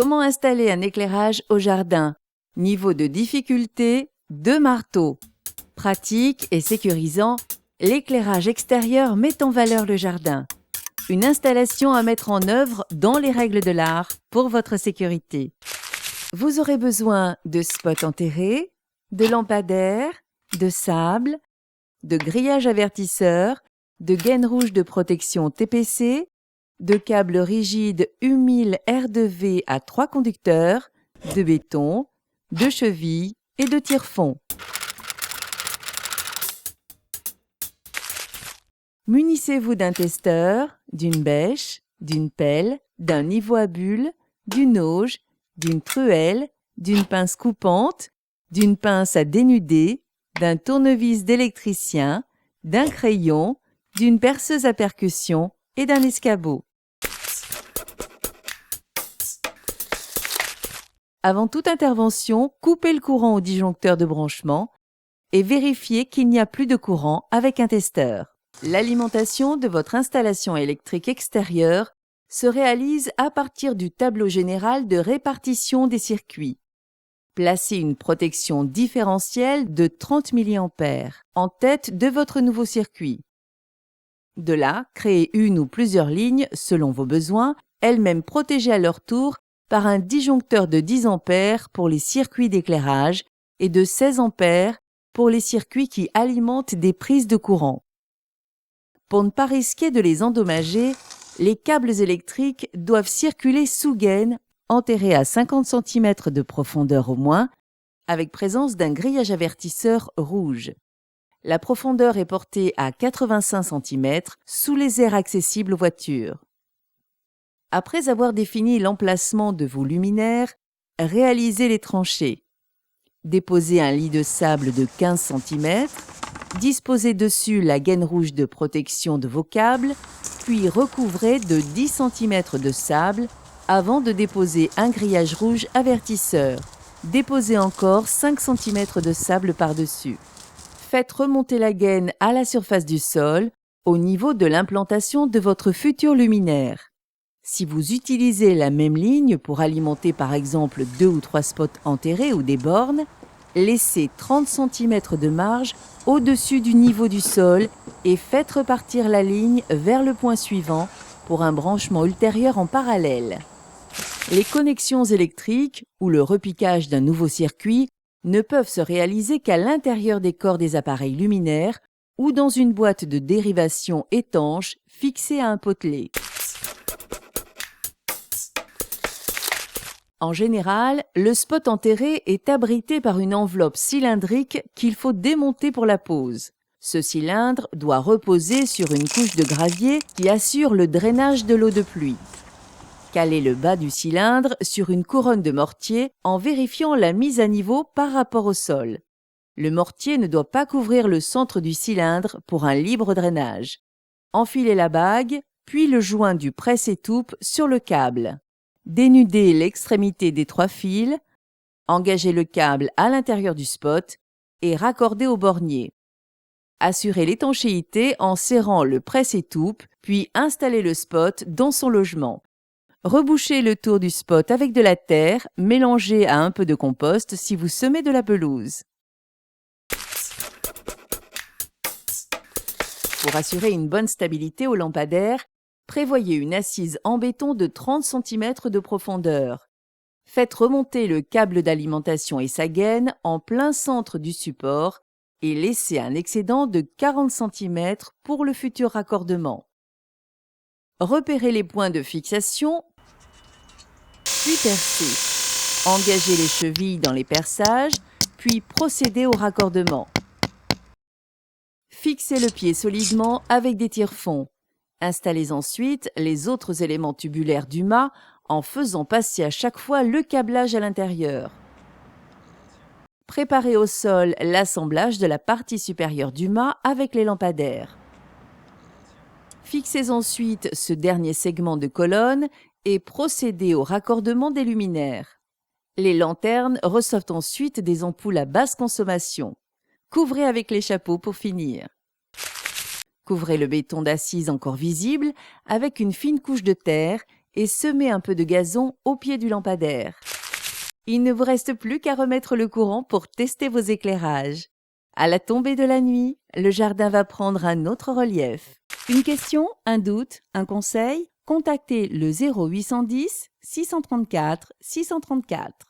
Comment installer un éclairage au jardin? Niveau de difficulté, 2 marteaux. Pratique et sécurisant, l'éclairage extérieur met en valeur le jardin. Une installation à mettre en œuvre dans les règles de l'art pour votre sécurité. Vous aurez besoin de spots enterrés, de lampadaires, de sable, de grillage avertisseur, de gaines rouges de protection TPC, de câbles rigides U1000 R2V à 3 conducteurs, de béton, de chevilles et de tire-fond. Munissez-vous d'un testeur, d'une bêche, d'une pelle, d'un niveau à bulles, d'une auge, d'une truelle, d'une pince coupante, d'une pince à dénuder, d'un tournevis d'électricien, d'un crayon, d'une perceuse à percussion et d'un escabeau. Avant toute intervention, coupez le courant au disjoncteur de branchement et vérifiez qu'il n'y a plus de courant avec un testeur. L'alimentation de votre installation électrique extérieure se réalise à partir du tableau général de répartition des circuits. Placez une protection différentielle de 30 mA en tête de votre nouveau circuit. De là, créez une ou plusieurs lignes selon vos besoins, elles-mêmes protégées à leur tour par un disjoncteur de 10 A pour les circuits d'éclairage et de 16 A pour les circuits qui alimentent des prises de courant. Pour ne pas risquer de les endommager, les câbles électriques doivent circuler sous gaine, enterrés à 50 cm de profondeur au moins, avec présence d'un grillage avertisseur rouge. La profondeur est portée à 85 cm sous les aires accessibles aux voitures. Après avoir défini l'emplacement de vos luminaires, réalisez les tranchées. Déposez un lit de sable de 15 cm, disposez dessus la gaine rouge de protection de vos câbles, puis recouvrez de 10 cm de sable avant de déposer un grillage rouge avertisseur. Déposez encore 5 cm de sable par-dessus. Faites remonter la gaine à la surface du sol, au niveau de l'implantation de votre futur luminaire. Si vous utilisez la même ligne pour alimenter par exemple 2 ou 3 spots enterrés ou des bornes, laissez 30 cm de marge au-dessus du niveau du sol et faites repartir la ligne vers le point suivant pour un branchement ultérieur en parallèle. Les connexions électriques ou le repiquage d'un nouveau circuit ne peuvent se réaliser qu'à l'intérieur des corps des appareils luminaires ou dans une boîte de dérivation étanche fixée à un potelet. En général, le spot enterré est abrité par une enveloppe cylindrique qu'il faut démonter pour la pose. Ce cylindre doit reposer sur une couche de gravier qui assure le drainage de l'eau de pluie. Calez le bas du cylindre sur une couronne de mortier en vérifiant la mise à niveau par rapport au sol. Le mortier ne doit pas couvrir le centre du cylindre pour un libre drainage. Enfilez la bague, puis le joint du presse-étoupe sur le câble. Dénudez l'extrémité des 3 fils, engagez le câble à l'intérieur du spot et raccordez au bornier. Assurez l'étanchéité en serrant le presse-étoupe, puis installez le spot dans son logement. Rebouchez le tour du spot avec de la terre, mélangée à un peu de compost si vous semez de la pelouse. Pour assurer une bonne stabilité au lampadaire, prévoyez une assise en béton de 30 cm de profondeur. Faites remonter le câble d'alimentation et sa gaine en plein centre du support et laissez un excédent de 40 cm pour le futur raccordement. Repérez les points de fixation, puis percez. Engagez les chevilles dans les perçages, puis procédez au raccordement. Fixez le pied solidement avec des tire-fonds. Installez ensuite les autres éléments tubulaires du mât en faisant passer à chaque fois le câblage à l'intérieur. Préparez au sol l'assemblage de la partie supérieure du mât avec les lampadaires. Fixez ensuite ce dernier segment de colonne et procédez au raccordement des luminaires. Les lanternes reçoivent ensuite des ampoules à basse consommation. Couvrez avec les chapeaux pour finir. Couvrez le béton d'assise encore visible avec une fine couche de terre et semez un peu de gazon au pied du lampadaire. Il ne vous reste plus qu'à remettre le courant pour tester vos éclairages. À la tombée de la nuit, le jardin va prendre un autre relief. Une question, un doute, un conseil? Contactez le 0810 634 634.